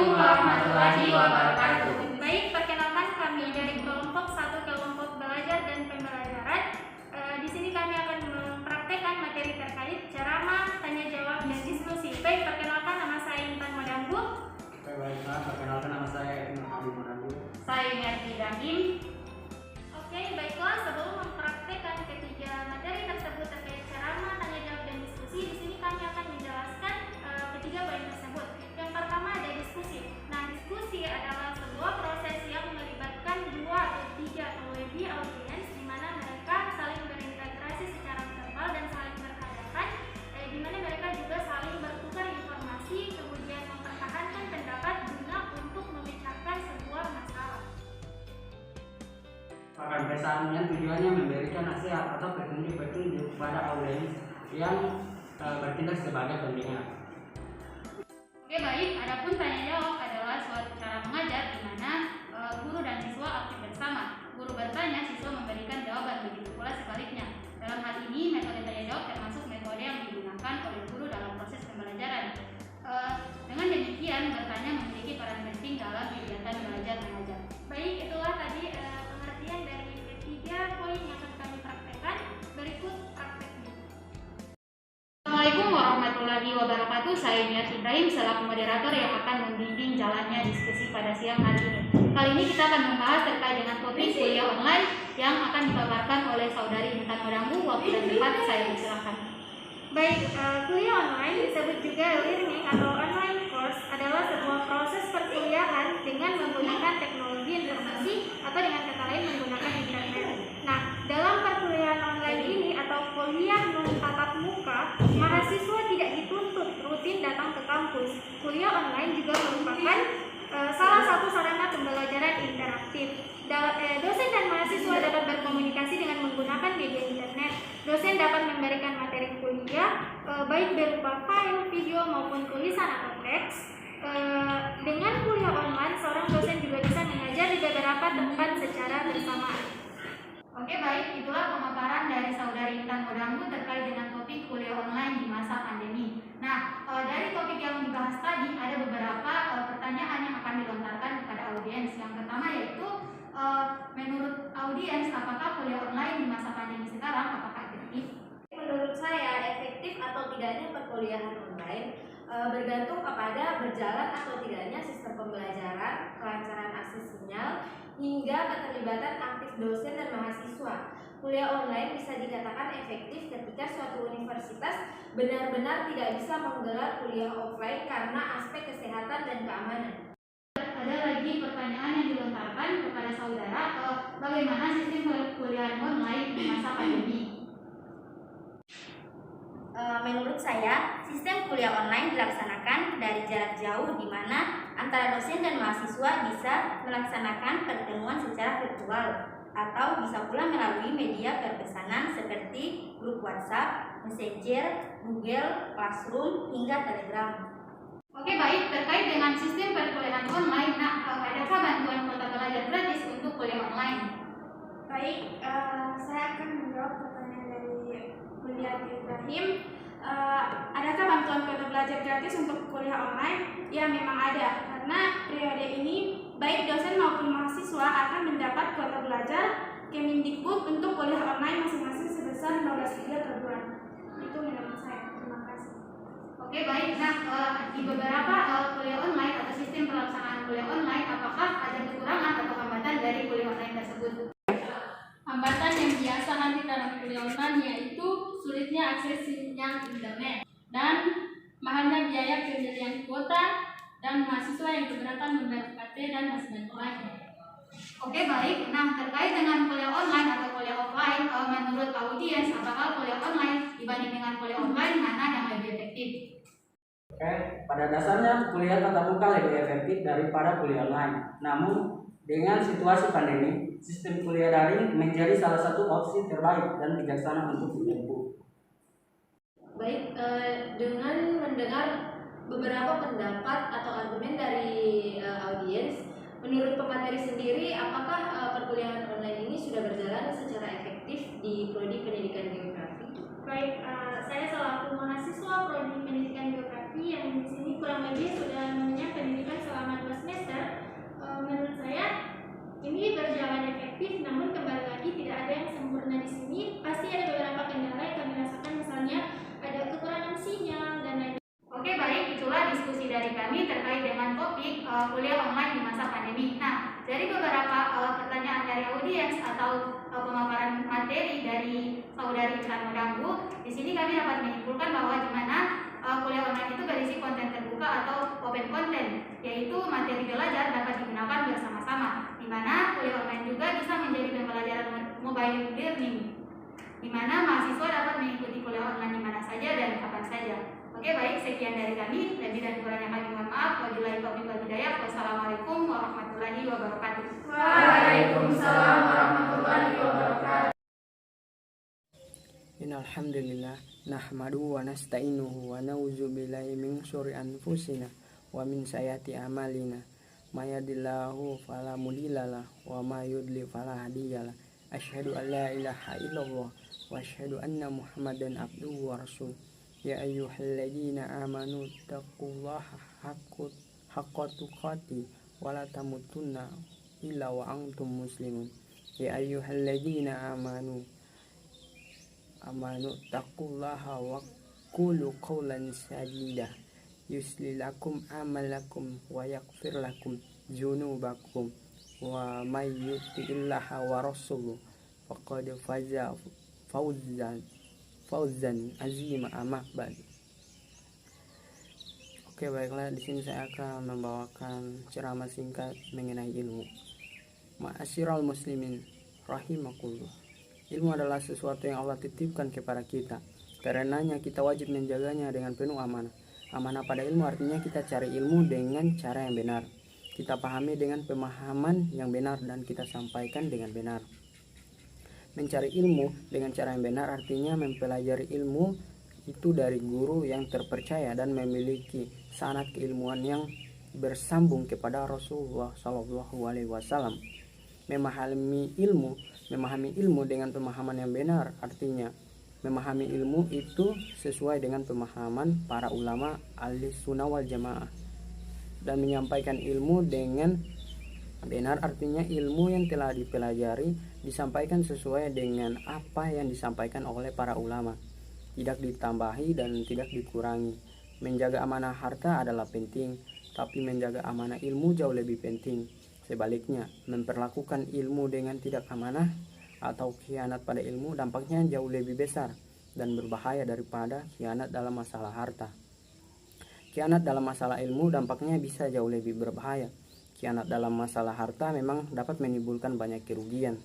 Assalamualaikum warahmatullahi wabarakatuh. Baik, perkenalkan kami dari kelompok 1 kelompok belajar dan pembelajaran. Di sini kami akan mempraktekkan materi terkait ceramah, tanya jawab, dan diskusi. Baik, perkenalkan nama saya Intan Modanggu. Baik, perkenalkan nama saya Ibnu Habib Modanggu. Saya Miati Ibrahim. Oke, baiklah, sebelum mempraktekkan ketiga materi tersebut terkait ceramah, tanya jawab, dan diskusi, di sini kami akan menjelaskan ketiga poin tersebut. Yang pertama ada diskusi. Nah, diskusi adalah sebuah proses yang melibatkan 2 atau 3 atau lebih audiens di mana mereka saling berintegrasi secara verbal dan saling berhadapan, di mana mereka juga saling bertukar informasi, kemudian mempertahankan pendapat guna untuk memecahkan sebuah masalah. Kesannya tujuannya memberikan nasihat atau petunjuk-petunjuk pada audiens yang bertindak sebagai pendengar. Oke, baik. Adapun tanya jawab adalah suatu cara mengajar di mana guru dan siswa aktif bersama. Guru bertanya, siswa memberikan jawaban, begitu pula sebaliknya. Dalam hal ini, metode tanya jawab termasuk metode yang digunakan oleh guru dalam proses pembelajaran. Dengan demikian, bertanya memiliki peran penting dalam kegiatan belajar mengajar. Baik, itulah tadi pengertian dari ketiga poin yang akan kami praktekkan. Berikut prakteknya. Assalamualaikum warahmatullahi wabarakatuh. Saya Miati Ibrahim selaku moderator yang akan membimbing jalannya diskusi pada siang hari ini. Kali ini kita akan membahas terkait dengan topik kuliah online yang akan dipaparkan oleh saudari Intan Modanggu. Waktu dan tempat saya persilahkan. Baik, kuliah online disebut juga learning atau online course adalah sebuah proses perkuliahan dengan menggunakan teknologi informasi atau dengan kata lain menggunakan internet. Nah, dalam perkuliahan online ini atau kuliah non tatap muka, mahasiswa tidak dituntut rutin datang ke kampus. Kuliah online juga merupakan salah satu sarana pembelajaran interaktif. Dosen dan mahasiswa dapat berkomunikasi dengan menggunakan media internet. Dosen dapat memberikan materi kuliah baik berupa file, video maupun tulisan atau teks. Dengan kuliah online, seorang dosen juga bisa mengajar di beberapa tempat secara bersamaan. Oke, baik, itulah pemaparan dari saudari Intan Modanggu terkait dengan topik kuliah online di masa pandemi. Nah, dari topik yang dibahas tadi ada beberapa pertanyaan yang akan dilontarkan kepada audiens. Yang pertama yaitu menurut audiens, apakah kuliah online di masa pandemi sekarang apakah efektif? Menurut saya, efektif atau tidaknya perkuliahan online bergantung kepada berjalan atau tidaknya sistem pembelajaran, kelancaran akses sinyal, hingga keterlibatan aktif dosen dan mahasiswa. Kuliah online bisa dikatakan efektif ketika suatu universitas benar-benar tidak bisa menggelar kuliah offline karena aspek kesehatan dan keamanan. Ada lagi pertanyaan yang dilontarkan kepada saudara, bagaimana sistem perkuliahan online di masa pandemi? Menurut saya, sistem kuliah online dilaksanakan dari jarak jauh di mana antara dosen dan mahasiswa bisa melaksanakan pertemuan secara virtual atau bisa pula melalui media perpesanan seperti grup WhatsApp, Messenger, Google, Classroom, hingga Telegram. Oke, baik, terkait dengan sistem perkuliahan online, adakah bantuan kuota belajar gratis untuk kuliah online? Baik, saya akan menjawab pertanyaan dari Miati Ibrahim. Adakah bantuan kuota belajar gratis untuk kuliah online? Ya, memang ada. Karena periode ini baik dosen maupun mahasiswa akan mendapat kuota belajar Kemendikbud untuk kuliah online masing-masing sebesar 15 GB per bulan. Itu menurut saya. Terima kasih. Oke, baik. Nah, di beberapa kuliah online atau sistem pelaksanaan kuliah online, apakah ada kekurangan atau hambatan dari kuliah online tersebut? Hambatan yang biasa hadir dalam kuliah online yaitu sulitnya akses sinyal internet dan mahalnya biaya pembelian kuota dan mahasiswa yang keberatan membayar UKT dan masing-masing lain. Oke, baik. Nah, terkait dengan kuliah online atau kuliah offline, menurut audiens, apakah kuliah online dibanding dengan kuliah offline mana yang lebih efektif? Oke, pada dasarnya kuliah tatap muka lebih efektif daripada kuliah online. Namun, dengan situasi pandemi, sistem kuliah daring menjadi salah satu opsi terbaik dan bijaksana untuk ditempuh. Baik, dengan mendengar beberapa pendapat atau argumen dari audiens, menurut pemateri sendiri, apakah perkuliahan online ini sudah berjalan secara efektif di Prodi Pendidikan Geografi? Baik, saya selaku mahasiswa Prodi Pendidikan Geografi yang di sini kurang lebih sudah mengenyam pendidikan selama ini berjalan efektif, namun kembali lagi tidak ada yang sempurna di sini. Pasti ada beberapa kendala yang kami rasakan, misalnya ada kekurangan sinyal dan lain-lain. Oke, baik, itulah diskusi dari kami terkait dengan topik kuliah online di masa pandemi. Nah, dari beberapa pertanyaan dari audiens atau pemaparan materi dari saudari Intan Modanggu, di sini kami dapat menyimpulkan bahwa di mana kuliah online itu berisi konten terbuka atau open content, yaitu materi belajar dapat digunakan bersama-sama, di mana kuliah online juga bisa menjadi pembelajaran mobile learning, di mana mahasiswa dapat mengikuti kuliah online di mana saja dan kapan saja. Oke, baik, sekian dari kami. Lebih dan kurangnya kami mohon maaf. Wabillahi taufiq wal hidayah. Wassalamualaikum warahmatullahi wabarakatuh. Waalaikumsalam warahmatullahi wabarakatuh. Innal hamdalillah nahmaduhu wa nasta'inuhu wa na'udzu billahi min syururi anfusina wa min sayyiati a'malina. May yahdihillahu fala mudhillalah wa may yudlil fala hadiyalah. Asyhadu an la ilaha illallah wa asyhadu anna Muhammadan abduhu wa rasuluh. Ya ayyuhalladzina amanu taqullaha haqqa tuqatih wa la tamutunna illa wa antum muslimun. Ya ayyuhalladzina amanu taqullaha wa qulu qawlan sadida yusli lakum amalakum wa yaghfir lakum dzunubakum wa may yuti'illaha wa rasuluhu faqad faza fauzan azima amma ba'd. Oke, baiklah, di sini saya akan membawakan ceramah singkat mengenai ilmu. Ma'asyiral muslimin rahimakumullah. Ilmu adalah sesuatu yang Allah titipkan kepada kita. Karenanya kita wajib menjaganya dengan penuh amanah. Amanah pada ilmu artinya kita cari ilmu dengan cara yang benar. Kita pahami dengan pemahaman yang benar dan kita sampaikan dengan benar. Mencari ilmu dengan cara yang benar artinya mempelajari ilmu itu dari guru yang terpercaya dan memiliki sanad keilmuan yang bersambung kepada Rasulullah Shallallahu Alaihi Wasallam. Memahami ilmu dengan pemahaman yang benar artinya memahami ilmu itu sesuai dengan pemahaman para ulama ahli sunnah wal jamaah, dan menyampaikan ilmu dengan benar artinya ilmu yang telah dipelajari disampaikan sesuai dengan apa yang disampaikan oleh para ulama, tidak ditambahi dan tidak dikurangi. Menjaga amanah harta adalah penting, tapi menjaga amanah ilmu jauh lebih penting. Sebaliknya, memperlakukan ilmu dengan tidak amanah atau khianat pada ilmu dampaknya jauh lebih besar dan berbahaya daripada khianat dalam masalah harta. Khianat dalam masalah ilmu dampaknya bisa jauh lebih berbahaya. Khianat dalam masalah harta memang dapat menimbulkan banyak kerugian,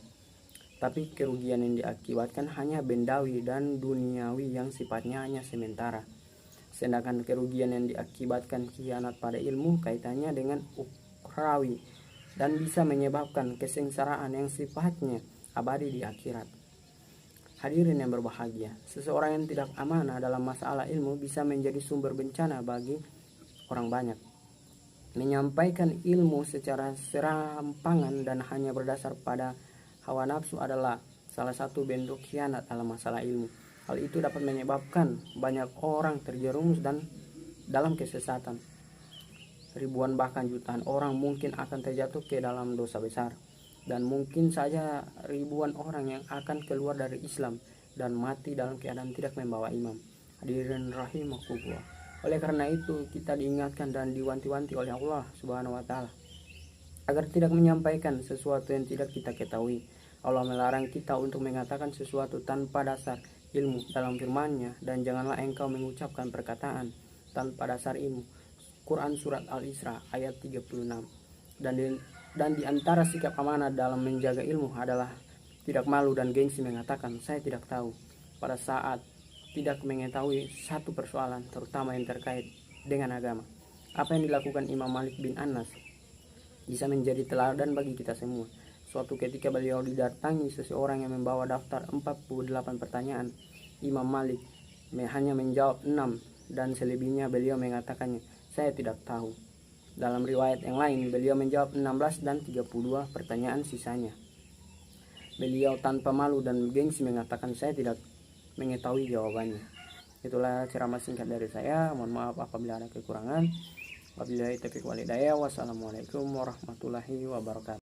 tapi kerugian yang diakibatkan hanya bendawi dan duniawi yang sifatnya hanya sementara. Sedangkan kerugian yang diakibatkan khianat pada ilmu kaitannya dengan ukhrawi dan bisa menyebabkan kesengsaraan yang sifatnya abadi di akhirat. Hadirin yang berbahagia, seseorang yang tidak amanah dalam masalah ilmu bisa menjadi sumber bencana bagi orang banyak. Menyampaikan ilmu secara serampangan dan hanya berdasar pada hawa nafsu adalah salah satu bentuk khianat dalam masalah ilmu. Hal itu dapat menyebabkan banyak orang terjerumus dan dalam kesesatan. Ribuan bahkan jutaan orang mungkin akan terjatuh ke dalam dosa besar. Dan mungkin saja ribuan orang yang akan keluar dari Islam dan mati dalam keadaan tidak membawa imam. Hadirin rahimakumullah. Oleh karena itu kita diingatkan dan diwanti-wanti oleh Allah Subhanahu wa taala agar tidak menyampaikan sesuatu yang tidak kita ketahui. Allah melarang kita untuk mengatakan sesuatu tanpa dasar ilmu dalam firman-Nya, dan janganlah engkau mengucapkan perkataan tanpa dasar ilmu. Quran surat Al-Isra ayat 36. Dan di antara sikap amanah dalam menjaga ilmu adalah tidak malu dan gengsi mengatakan saya tidak tahu pada saat tidak mengetahui satu persoalan terutama yang terkait dengan agama. Apa yang dilakukan Imam Malik bin Anas bisa menjadi teladan bagi kita semua. Suatu ketika beliau didatangi seseorang yang membawa daftar 48 pertanyaan. Imam Malik hanya menjawab 6 dan selebihnya beliau mengatakannya saya tidak tahu. Dalam riwayat yang lain beliau menjawab 16 dan 32 pertanyaan sisanya. Beliau tanpa malu dan gengsi mengatakan saya tidak mengetahui jawabannya. Itulah ceramah singkat dari saya. Mohon maaf apabila ada kekurangan. Wabillahi taufiq wal hidayah. Wassalamualaikum warahmatullahi wabarakatuh.